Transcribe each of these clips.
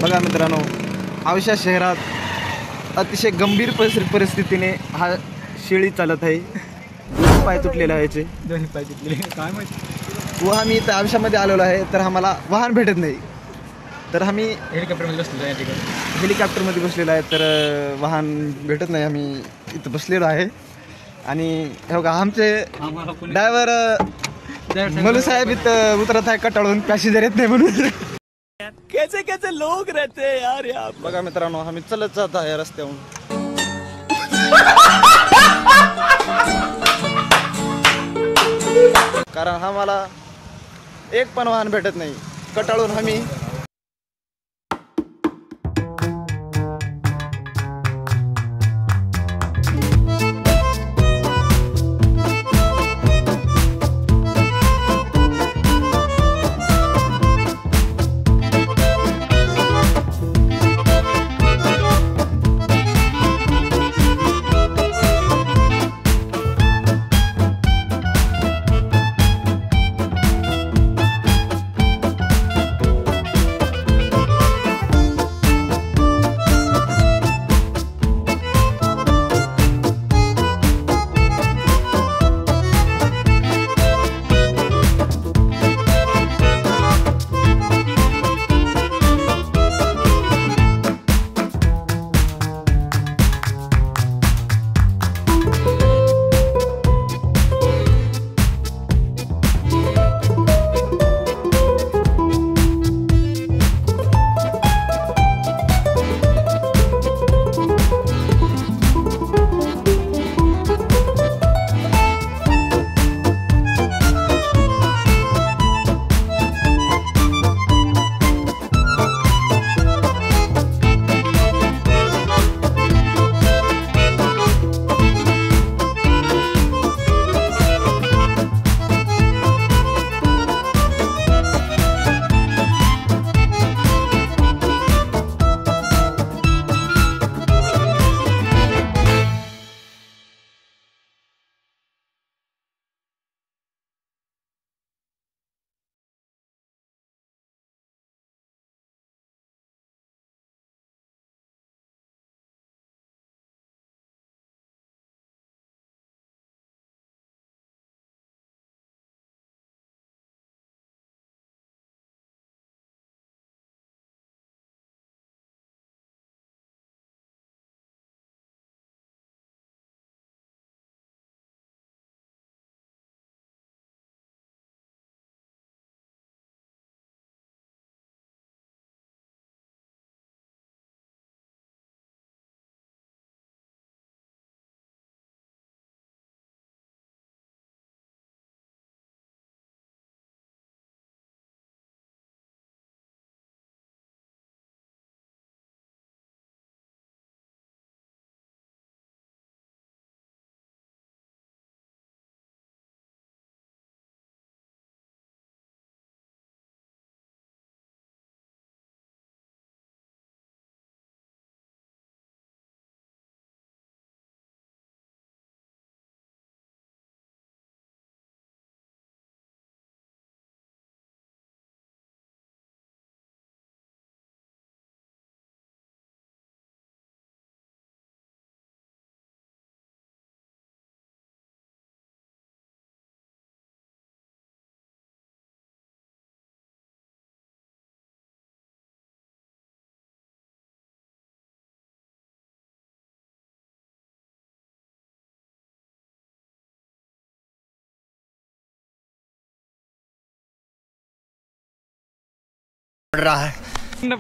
बघा मित्रांनो, औषा शहरात अतिशय गंभीर परिस्थितीने हा शेळी चालत आहे. दोन पाय तुटलेले आहे याचे. दोन्ही पाय तुटले काय माहिती. व आम्ही इथं औषामध्ये आलेलो आहे, तर आम्हाला वाहन भेटत नाही. तर आम्ही हेलिकॉप्टरमध्ये बसलो या ठिकाणी. हेलिकॉप्टरमध्ये बसलेलो आहे, तर वाहन भेटत नाही. आम्ही इथं बसलेलो आहे आणि हे बघा आमचे ड्रायव्हर मलू साहेब इथं उतरत आहे कटाळून, पॅसेंजर येत नाही म्हणून. कैसे कैसे लोग रहते हैं यार यहाँ. बघा मित्रांनो, आम्ही चलत जात आहे रस्त्यावरून. कारण आम्हाला एक पण वाहन भेटत नाही. कटाळून आम्ही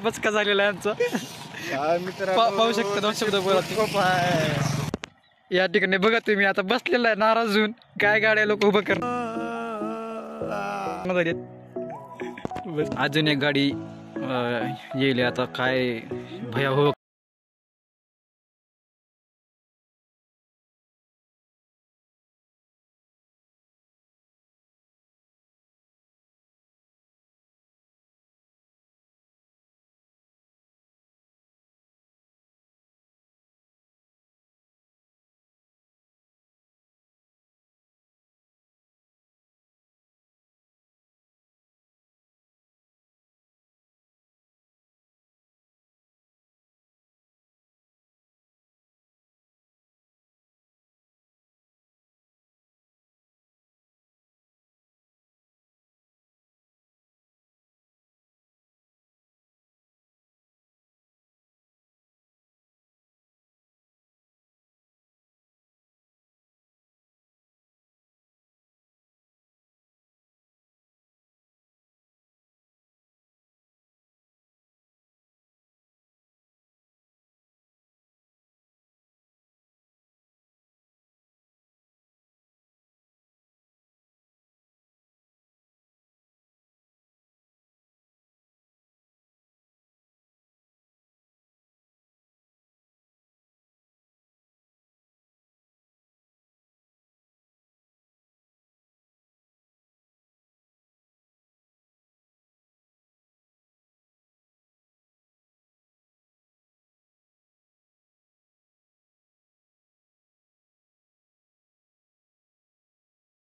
बचका झालेला आहे आमचा. पाहू शकता, दोन शब्द बोला. या ठिकाणी बघा तुम्ही आता बसलेला आहे नाराज होऊन. काय गाड्या लोक उभं कर. अजून एक गाडी येईल आता. काय भयावह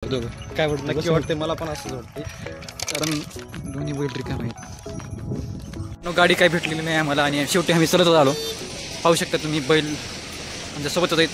वाटतं दोघं? काय वाटतं? नक्की वाटते, मला पण असंच वाटते. कारण दोन्ही बैल रिकाम आहेत. गाडी काय भेटलेली नाही आम्हाला आणि शेवटी आम्ही चलतच आलो. पाहू शकता तुम्ही बैल आमच्या सोबतच आहेत.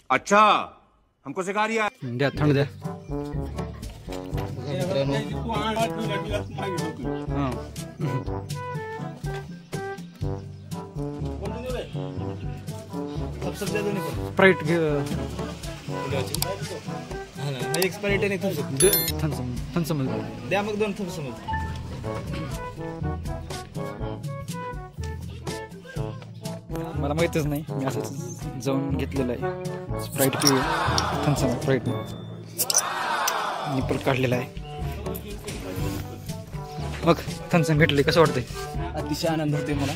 अच्छा हमको सिखा रिया द्या थंड द्या. हां स्प्राईट घे. एक्सपायरी नाही थम्सअप द्या मग 2 थम्सअप. मला माहीतच नाही, मी असंच जाऊन घेतलेलं आहे. स्प्राईट पिऊ, थम्सअप स्प्राईट निपल काढलेला आहे. मग थम्सअप भेटले, कसं वाटतंय? अतिशय आनंद होते मला.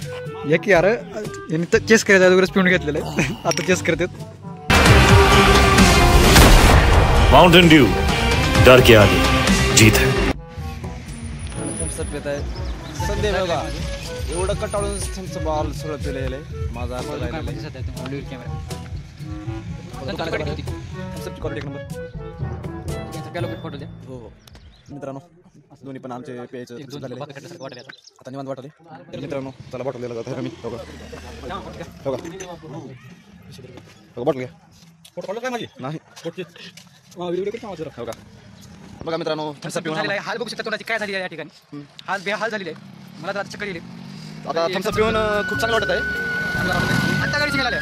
या की यार यांनी तर चेस करायचं अगोदरच पिऊन घेतलेलं आहे. आता चेस करतात. माउंटेन ड्यू डर के आगे जीत है. थम्सअप येत आहे सध्या बघा, एवढं कटाळून थम्सअप बॉल सगळं पिलेलं आहे. माझा अर्थ राहिलेला आहे. थम्सअपची क्वालिटी एक नंबर. हो हो मित्रांनो, दोन्ही पण आमचे पेयचे झालेले आता निवांत वाटले. तर मित्रांनो चला बॉटल दिला जात आहे. मी हो का बॉटल घ्या. काय माझी नाही हो का. बघा मित्रांनो थम्सअप पिऊन हाल बघू शकता कोणाची काय झाली आहे या ठिकाणी. हाल बेहाल झालेले आहे. मला तर आता चक्कर येईल. आता थम्सअप पिऊन खूप चांगलं वाटत आहे. आता गाडी निघाल्या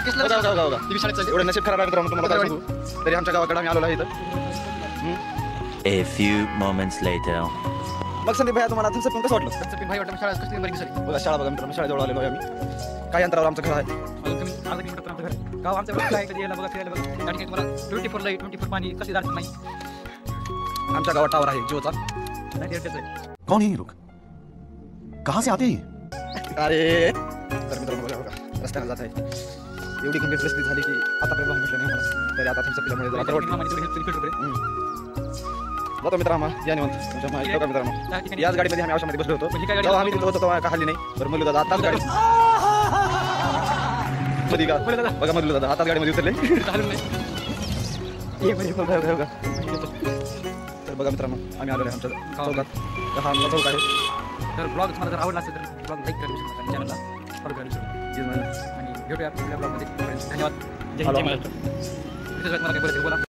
एवढं नशीब खराब आहे मित्रांनो, तुम्हाला काय सांगू. तरी आमच्या गावाकडे आम्ही आलो आहे इथं. A few moments later. मग संदीप भाई तुम्हाला थम्सअप पिऊन कसं वाटलं? थम्सअप भाई वाटतं शाळा कसली बरी सॉरी. बघा शाळा बघा मित्रांनो, शाळेजवळ आलेलो आहे आम्ही. काही अंतरावर आमचं घर आहे. अर्धा किलोमीटर आमचं घर. गाव आमचं काय कधी यायला बघा फिरायला बघा. गाडी तुम्हाला 24 लाईट 24 पाणी कसली अडचण नाही. आमच्या गावात टावर आहे जिओचा. कौन है ये लोग? कहाँ से आते हैं? अरे तर मित्रांनो बघा बघा रस्त्याने जात आहे. एवढी गंभीर परिस्थिती झाली की आतापर्यंत वाहन भेटलं नाही आम्हाला. तरी आता थम्सअप पिल्यामुळे जरा बरं वाटलं. जातो मित्रांनो या निवांत तुमच्या माहिती बघा मित्रांनो. याच गाडीमध्ये आम्ही आयुष्यामध्ये बसलो होतो. जेव्हा आम्ही तिथं होतो तेव्हा का हल्ली नाही. बरं मुलं दादा आताच गाडी मध्ये का बघा मुलं दादा आताच गाडीमध्ये उतरले. तर बघा मित्रांनो आम्ही आलो आहे आमच्या चौकात. हा आमचा चौक आहे. तर ब्लॉग तुम्हाला जर आवडला असेल तर ब्लॉग लाईक करू शकता. चॅनलला फॉलो करू शकता. आणि भेटूया पुढल्या ब्लॉगमध्ये. धन्यवाद. जय हिंद. मला काही बोला.